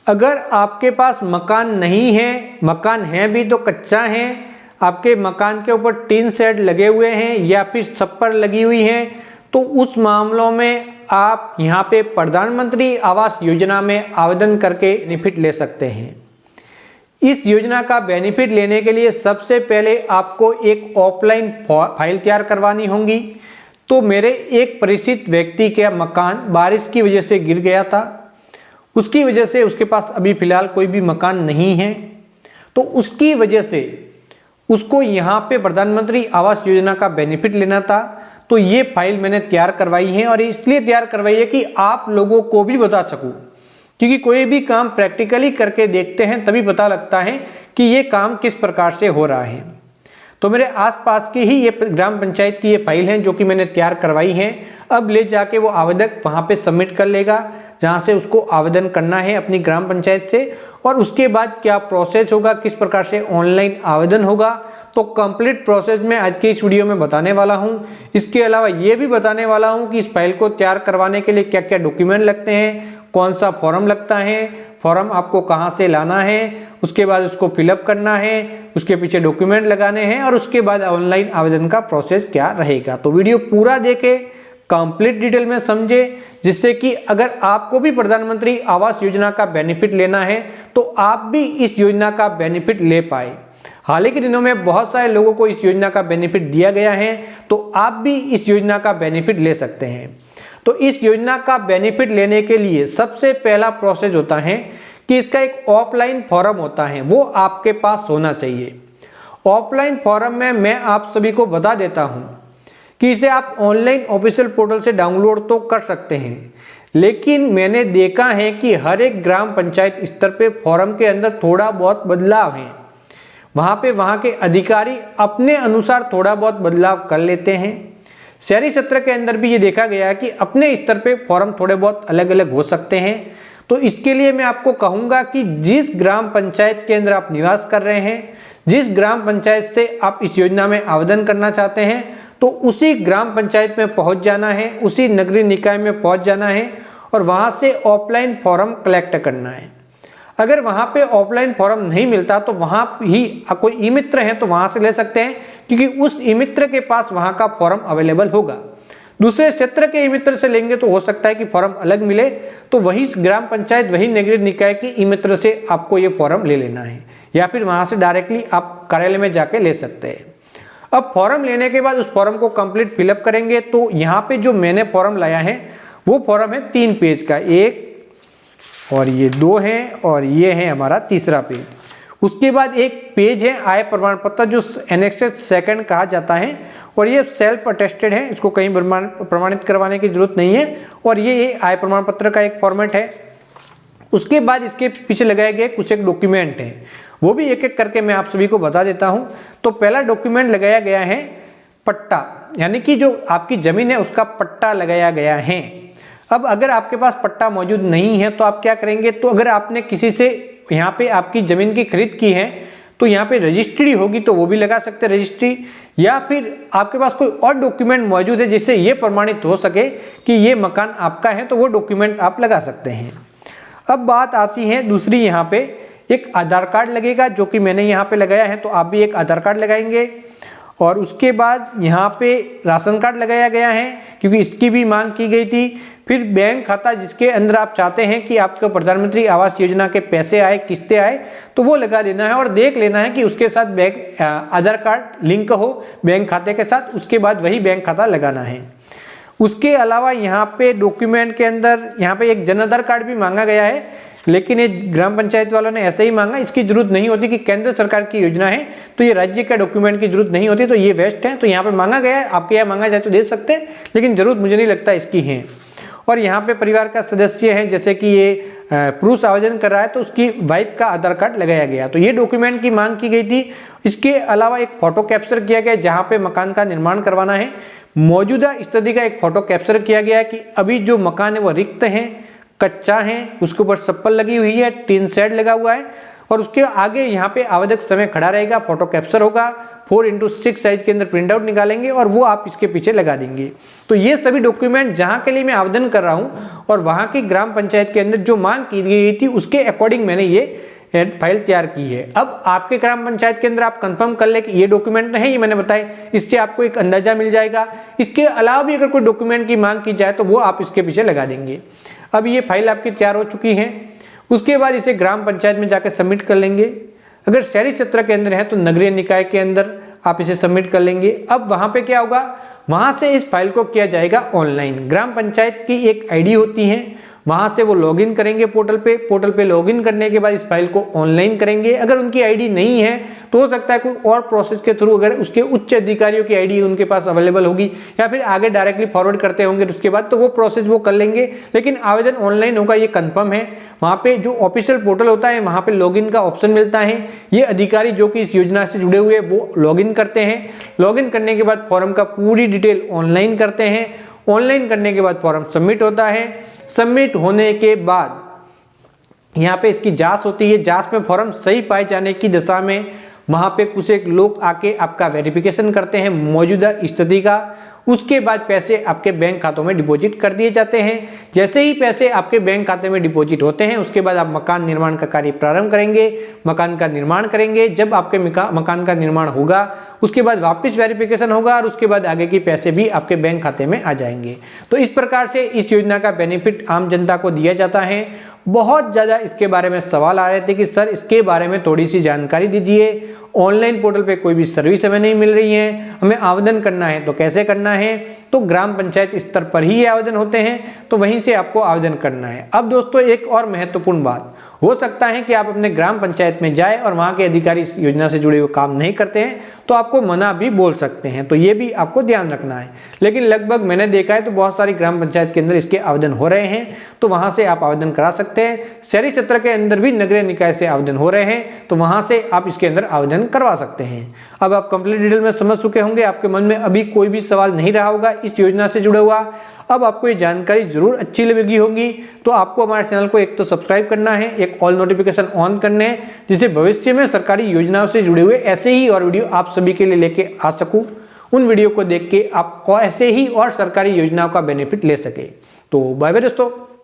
अगर आपके पास मकान नहीं है, मकान है भी तो कच्चा है, आपके मकान के ऊपर टीन शेड लगे हुए हैं या फिर छप्पर लगी हुई है, तो उस मामलों में आप यहाँ पे प्रधानमंत्री आवास योजना में आवेदन करके बेनिफिट ले सकते हैं। इस योजना का बेनिफिट लेने के लिए सबसे पहले आपको एक ऑफलाइन फाइल तैयार करवानी होगी। तो मेरे एक परिचित व्यक्ति का मकान बारिश की वजह से गिर गया था, उसकी वजह से उसके पास अभी फ़िलहाल कोई भी मकान नहीं है, तो उसकी वजह से उसको यहाँ पे प्रधानमंत्री आवास योजना का बेनिफिट लेना था। तो ये फाइल मैंने तैयार करवाई है और इसलिए तैयार करवाई है कि आप लोगों को भी बता सकूं, क्योंकि कोई भी काम प्रैक्टिकली करके देखते हैं तभी पता लगता है कि ये काम किस प्रकार से हो रहा है। तो मेरे आसपास की ही ये ग्राम पंचायत की ये फाइल है जो कि मैंने तैयार करवाई है। अब ले जाके वो आवेदक वहाँ पे सबमिट कर लेगा जहाँ से उसको आवेदन करना है अपनी ग्राम पंचायत से, और उसके बाद क्या प्रोसेस होगा, किस प्रकार से ऑनलाइन आवेदन होगा, तो कंप्लीट प्रोसेस में आज के इस वीडियो में बताने वाला हूँ। इसके अलावा ये भी बताने वाला हूँ कि इस फाइल को तैयार करवाने के लिए क्या क्या डॉक्यूमेंट लगते हैं, कौन सा फॉर्म लगता है, फॉर्म आपको कहाँ से लाना है, उसके बाद उसको फिलअप करना है, उसके पीछे डॉक्यूमेंट लगाने हैं और उसके बाद ऑनलाइन आवेदन का प्रोसेस क्या रहेगा। तो वीडियो पूरा देखें, कंप्लीट डिटेल में समझे, जिससे कि अगर आपको भी प्रधानमंत्री आवास योजना का बेनिफिट लेना है तो आप भी इस योजना का बेनिफिट ले पाए। हाल ही के दिनों में बहुत सारे लोगों को इस योजना का बेनिफिट दिया गया है, तो आप भी इस योजना का बेनिफिट ले सकते हैं। तो इस योजना का बेनिफिट लेने के लिए सबसे पहला प्रोसेस होता है कि इसका एक ऑफलाइन फॉर्म होता है, वो आपके पास होना चाहिए। ऑफलाइन फॉर्म में मैं आप सभी को बता देता हूं कि इसे आप ऑनलाइन ऑफिशियल पोर्टल से डाउनलोड तो कर सकते हैं, लेकिन मैंने देखा है कि हर एक ग्राम पंचायत स्तर पे फॉर्म के अंदर थोड़ा बहुत बदलाव है। वहाँ के अधिकारी अपने अनुसार थोड़ा बहुत बदलाव कर लेते हैं। शहरी क्षेत्र के अंदर भी ये देखा गया है कि अपने स्तर पे फॉर्म थोड़े बहुत अलग अलग हो सकते हैं। तो इसके लिए मैं आपको कहूँगा कि जिस ग्राम पंचायत के अंदर आप निवास कर रहे हैं, जिस ग्राम पंचायत से आप इस योजना में आवेदन करना चाहते हैं, तो उसी ग्राम पंचायत में पहुँच जाना है, उसी नगरीय निकाय में पहुँच जाना है और वहाँ से ऑफलाइन फॉर्म कलेक्ट करना है। अगर वहाँ पे ऑफलाइन फॉर्म नहीं मिलता तो वहाँ ही कोई ई मित्र है तो वहाँ से ले सकते हैं, क्योंकि उस ई मित्र के पास वहाँ का फॉर्म अवेलेबल होगा। दूसरे क्षेत्र के ई मित्र से लेंगे तो हो सकता है कि फॉर्म अलग मिले, तो वही ग्राम पंचायत, वही नगरीय निकाय की ई मित्र से आपको ये फॉर्म ले लेना है, या फिर वहाँ से डायरेक्टली आप कार्यालय में जाके ले सकते हैं। अब फॉर्म लेने के बाद उस फॉर्म को कंप्लीट फिलअप करेंगे। तो यहाँ पे जो मैंने फॉर्म लाया है वो फॉर्म है 3 पेज का, एक और ये 2 है और ये है हमारा तीसरा पेज। उसके बाद एक पेज है आय प्रमाण पत्र, जो एनेक्सेस सेकंड कहा जाता है, और ये सेल्फ अटेस्टेड है, इसको कहीं प्रमाणित करवाने की जरूरत नहीं है, और ये आय प्रमाण पत्र का एक फॉर्मेट है। उसके बाद इसके पीछे लगाए गए कुछ एक डॉक्यूमेंट हैं, वो भी एक एक करके मैं आप सभी को बता देता हूँ। तो पहला डॉक्यूमेंट लगाया गया है पट्टा, यानी कि जो आपकी जमीन है उसका पट्टा लगाया गया है। अब अगर आपके पास पट्टा मौजूद नहीं है तो आप क्या करेंगे, तो अगर आपने किसी से यहाँ पे आपकी ज़मीन की खरीद की है तो यहाँ पे रजिस्ट्री होगी तो वो भी लगा सकते हैं रजिस्ट्री, या फिर आपके पास कोई और डॉक्यूमेंट मौजूद है जिससे ये प्रमाणित हो सके कि ये मकान आपका है, तो वो डॉक्यूमेंट आप लगा सकते हैं। अब बात आती है दूसरी, यहाँ पे एक आधार कार्ड लगेगा जो कि मैंने यहाँ पे लगाया है, तो आप भी एक आधार कार्ड लगाएंगे। और उसके बाद यहाँ पे राशन कार्ड लगाया गया है क्योंकि इसकी भी मांग की गई थी। फिर बैंक खाता जिसके अंदर आप चाहते हैं कि आपको प्रधानमंत्री आवास योजना के पैसे आए, किस्तें आए, तो वो लगा देना है और देख लेना है कि उसके साथ बैंक आधार कार्ड लिंक हो बैंक खाते के साथ, उसके बाद वही बैंक खाता लगाना है। उसके अलावा यहाँ पे डॉक्यूमेंट के अंदर यहाँ पे एक जन आधार कार्ड भी मांगा गया है, लेकिन ये ग्राम पंचायत वालों ने ऐसे ही मांगा, इसकी जरूरत नहीं होती कि केंद्र सरकार की योजना है तो ये राज्य का डॉक्यूमेंट की जरूरत नहीं होती, तो ये वेस्ट है। तो यहाँ पे मांगा गया है, आपके यहाँ मांगा जाए तो दे सकते हैं, लेकिन जरूरत मुझे नहीं लगता इसकी है। और यहाँ पे परिवार का सदस्य है, जैसे कि ये पुरुष आवेदन कर रहा है तो उसकी वाइफ का आधार कार्ड लगाया गया, तो ये डॉक्यूमेंट की मांग की गई थी। इसके अलावा एक फोटो कैप्चर किया गया जहाँ पे मकान का निर्माण करवाना है, मौजूदा स्थिति का एक फोटो कैप्चर किया गया कि अभी जो मकान है वो रिक्त है, कच्चा है, उसके ऊपर छप्पर लगी हुई है, टीन शेड लगा हुआ है, और उसके आगे यहाँ पे आवेदक समय खड़ा रहेगा, फोटो कैप्चर होगा, 4x6 साइज के अंदर प्रिंट आउट निकालेंगे और वो आप इसके पीछे लगा देंगे। तो ये सभी डॉक्यूमेंट जहाँ के लिए मैं आवेदन कर रहा हूँ और वहाँ की ग्राम पंचायत के अंदर जो मांग की गई थी उसके अकॉर्डिंग मैंने ये फाइल तैयार की है। अब आपके ग्राम पंचायत के अंदर आप कंफर्म कर ले कि ये डॉक्यूमेंट है, ये मैंने बताया, इससे आपको एक अंदाजा मिल जाएगा। इसके अलावा भी अगर कोई डॉक्यूमेंट की मांग की जाए तो वो आप इसके पीछे लगा देंगे। अब ये फाइल आपकी तैयार हो चुकी है, उसके बाद इसे ग्राम पंचायत में जाकर सबमिट कर लेंगे। अगर शहरी क्षेत्र के अंदर है तो नगरीय निकाय के अंदर आप इसे सबमिट कर लेंगे। अब वहां पे क्या होगा, वहां से इस फाइल को किया जाएगा ऑनलाइन। ग्राम पंचायत की एक आईडी होती है, वहां से वो लॉगिन करेंगे पोर्टल पे लॉगिन करने के बाद इस फाइल को ऑनलाइन करेंगे। अगर उनकी आईडी नहीं है तो हो सकता है कोई और प्रोसेस के थ्रू अगर उसके उच्च अधिकारियों की आईडी उनके पास अवेलेबल होगी या फिर आगे डायरेक्टली फॉरवर्ड करते होंगे उसके बाद, तो वो प्रोसेस वो कर लेंगे। लेकिन आवेदन ऑनलाइन होगा, ये कंफर्म है। वहां पे जो ऑफिशियल पोर्टल होता है वहां पे लॉगिन का ऑप्शन मिलता है। ये अधिकारी जो कि इस योजना से जुड़े हुए वो लॉगिन करते हैं। लॉगिन करने के बाद फॉर्म का पूरी डिटेल ऑनलाइन करते हैं। ऑनलाइन करने के बाद फॉर्म सबमिट होता है। सबमिट होने के बाद यहाँ पे इसकी जांच होती है। जांच में फॉर्म सही पाए जाने की दशा में वहां पे कुछ एक लोग आके आपका वेरिफिकेशन करते हैं मौजूदा स्थिति का। उसके बाद पैसे आपके बैंक खातों में डिपॉजिट कर दिए जाते हैं। जैसे ही पैसे आपके बैंक खाते में डिपॉजिट होते हैं उसके बाद आप मकान निर्माण का कार्य प्रारंभ करेंगे, मकान का निर्माण करेंगे। जब आपके मकान का निर्माण होगा उसके बाद वापस वेरिफिकेशन होगा और उसके बाद आगे के पैसे भी आपके बैंक खाते में आ जाएंगे। तो इस प्रकार से इस योजना का बेनिफिट आम जनता को दिया जाता है। बहुत ज़्यादा इसके बारे में सवाल आ रहे थे कि सर इसके बारे में थोड़ी सी जानकारी दीजिए, ऑनलाइन पोर्टल पे कोई भी सर्विस हमें नहीं मिल रही है, हमें आवेदन करना है तो कैसे करना है। तो ग्राम पंचायत स्तर पर ही ये आवेदन होते हैं, तो वहीं से आपको आवेदन करना है। अब दोस्तों एक और महत्वपूर्ण बात, हो सकता है कि आप अपने ग्राम पंचायत में जाए और वहां के अधिकारी इस योजना से जुड़े हुए काम नहीं करते हैं तो आपको मना भी बोल सकते हैं, तो ये भी आपको ध्यान रखना है। लेकिन लगभग मैंने देखा है तो बहुत सारी ग्राम पंचायत के अंदर इसके आवेदन हो रहे हैं, तो वहां से आप आवेदन करा सकते हैं। शहरी क्षेत्र के अंदर भी नगरीय निकाय से आवेदन हो रहे हैं, तो वहां से आप इसके अंदर आवेदन करवा सकते हैं। अब आप कंप्लीट डिटेल में समझ चुके होंगे, आपके मन में अभी कोई भी सवाल नहीं रहा होगा इस योजना से जुड़ा हुआ। अब आपको ये जानकारी जरूर अच्छी लगी होगी, तो आपको हमारे चैनल को एक तो सब्सक्राइब करना है, एक ऑल नोटिफिकेशन ऑन करने हैं, जिससे भविष्य में सरकारी योजनाओं से जुड़े हुए ऐसे ही और वीडियो आप सभी के लिए लेके आ सकूं। उन वीडियो को देख के आप ऐसे ही और सरकारी योजनाओं का बेनिफिट ले सके। तो बाय बाय दोस्तों।